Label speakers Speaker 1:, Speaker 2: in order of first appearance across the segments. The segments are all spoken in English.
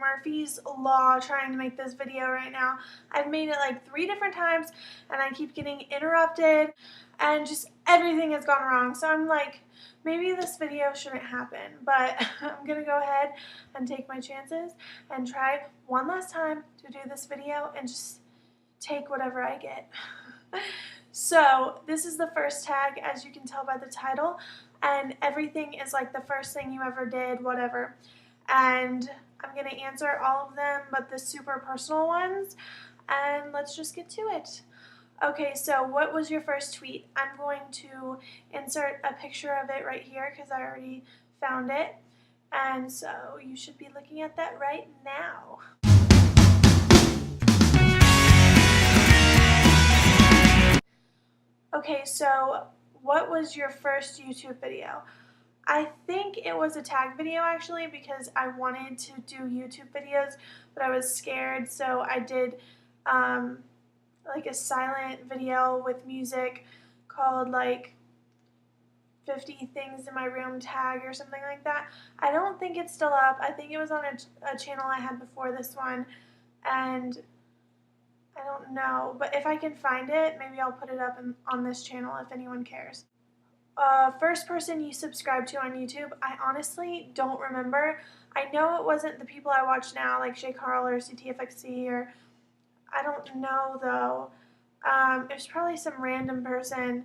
Speaker 1: Murphy's Law trying to make this video right now. I've made it like 3 different times and I keep getting interrupted and just everything has gone wrong. So I'm like, maybe this video shouldn't happen, but I'm gonna go ahead and take my chances and try one last time to do this video and just take whatever I get. So this is the first tag, as you can tell by the title, and everything is like the first thing you ever did, whatever. And I'm going to answer all of them, but the super personal ones, and let's just get to it. Okay, so what was your first tweet? I'm going to insert a picture of it right here because I already found it, and so you should be looking at that right now. Okay, so what was your first YouTube video? I think it was a tag video actually because I wanted to do YouTube videos, but I was scared, so I did like a silent video with music called like 50 Things in My Room tag or something like that. I don't think it's still up. I think it was on a channel I had before this one, and I don't know, but if I can find it, maybe I'll put it up on this channel if anyone cares. First person you subscribed to on YouTube, I honestly don't remember. I know it wasn't the people I watch now, like Shay Carl or CTFXC, or I don't know though. It was probably some random person.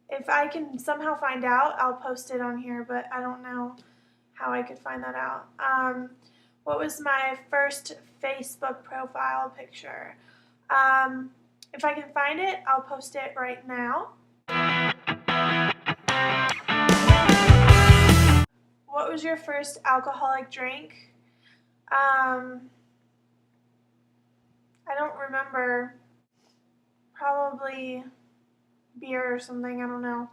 Speaker 1: If I can somehow find out, I'll post it on here, but I don't know how I could find that out. What was my first Facebook profile picture? If I can find it, I'll post it right now. What was your first alcoholic drink? I don't remember. Probably beer or something, I don't know.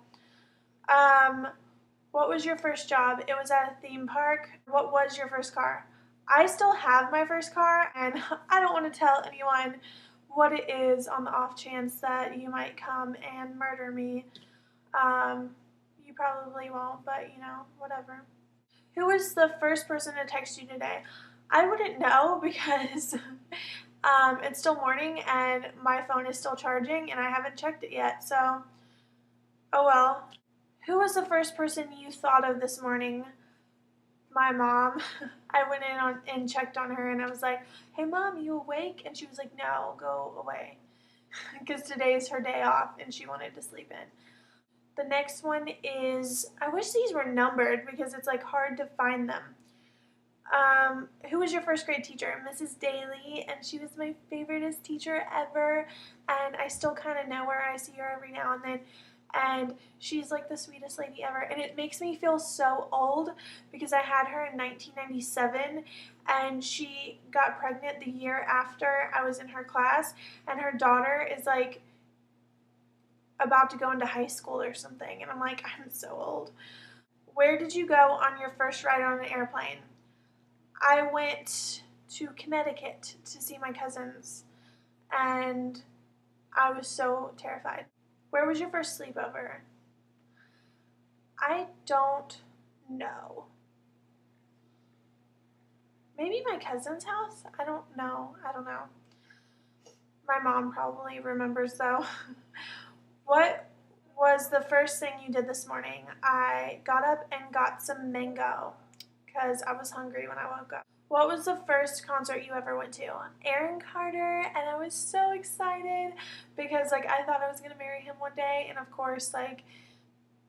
Speaker 1: What was your first job? It was at a theme park. What was your first car? I still have my first car, and I don't want to tell anyone what it is on the off chance that you might come and murder me. You probably won't, but you know, whatever. Who was the first person to text you today? I wouldn't know because it's still morning and my phone is still charging and I haven't checked it yet, so oh well. Who was the first person you thought of this morning? My mom. I went in and checked on her and I was like, hey mom, you awake? And she was like, no, go away. Because today is her day off and she wanted to sleep in. The next one is, I wish these were numbered because it's like hard to find them. Who was your first grade teacher? Mrs. Daly, and she was my favoriteest teacher ever, and I still kind of know her. I see her every now and then, and she's like the sweetest lady ever, and it makes me feel so old because I had her in 1997, and she got pregnant the year after I was in her class, and her daughter is like about to go into high school or something, and I'm like, I'm so old. Where did you go on your first ride on an airplane? I went to Connecticut to see my cousins, and I was so terrified. Where was your first sleepover? I don't know. Maybe my cousin's house? I don't know. My mom probably remembers though. What was the first thing you did this morning? I got up and got some mango because I was hungry when I woke up. What was the first concert you ever went to? Aaron Carter, and I was so excited because like I thought I was going to marry him one day, and of course like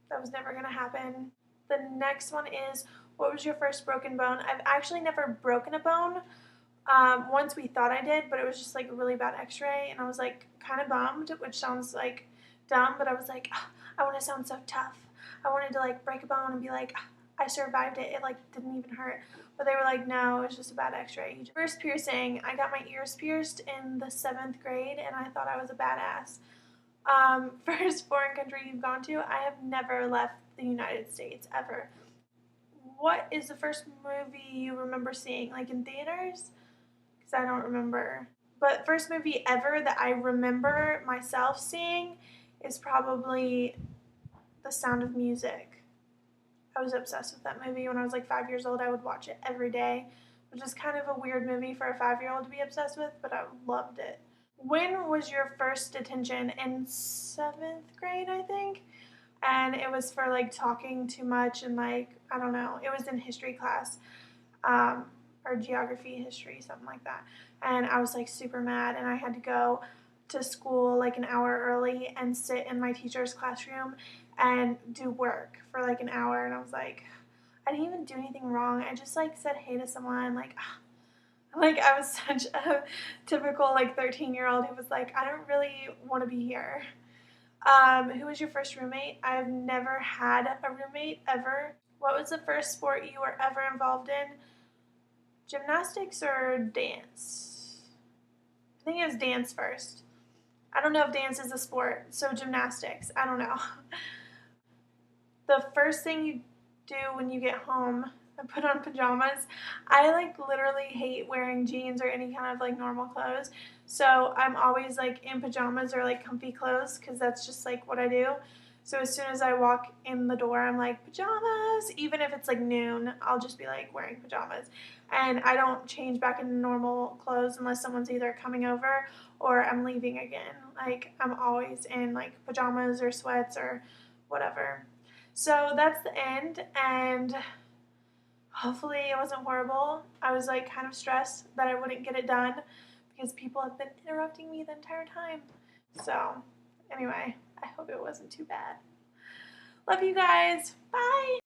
Speaker 1: that was never going to happen. The next one is, what was your first broken bone? I've actually never broken a bone. Once we thought I did, but it was just like a really bad x-ray, and I was like kind of bummed, which sounds like dumb, but I was like, oh, I want to sound so tough. I wanted to like break a bone and be like, I survived it. It like didn't even hurt. But they were like, no, it's just a bad x-ray. First piercing, I got my ears pierced in the 7th grade and I thought I was a badass. First foreign country you've gone to, I have never left the United States, ever. What is the first movie you remember seeing, like in theaters? Because I don't remember. But first movie ever that I remember myself seeing is probably The Sound of Music. I was obsessed with that movie when I was like 5 years old. I would watch it every day which is kind of a weird movie for a 5-year-old to be obsessed with, but I loved it. When was your first detention? In 7th grade, I think. And it was for like talking too much and like, I don't know, it was in history class, or geography, history, something like that. And I was like super mad, and I had to go to school like an hour early and sit in my teacher's classroom and do work for like an hour. And I was like, I didn't even do anything wrong. I just like said hey to someone, like I was such a typical like 13-year-old who was like, I don't really want to be here. Who was your first roommate? I've never had a roommate ever. What was the first sport you were ever involved in? Gymnastics or dance? I think it was dance first. I don't know if dance is a sport, so gymnastics. I don't know. The first thing you do when you get home and put on pajamas. I like literally hate wearing jeans or any kind of like normal clothes. So I'm always like in pajamas or like comfy clothes because that's just like what I do. So as soon as I walk in the door, I'm like, pajamas. Even if it's like noon, I'll just be like wearing pajamas. And I don't change back into normal clothes unless someone's either coming over or I'm leaving again. Like I'm always in like pajamas or sweats or whatever. So that's the end, and hopefully it wasn't horrible. I was like kind of stressed that I wouldn't get it done because people have been interrupting me the entire time. So anyway, I hope it wasn't too bad. Love you guys. Bye.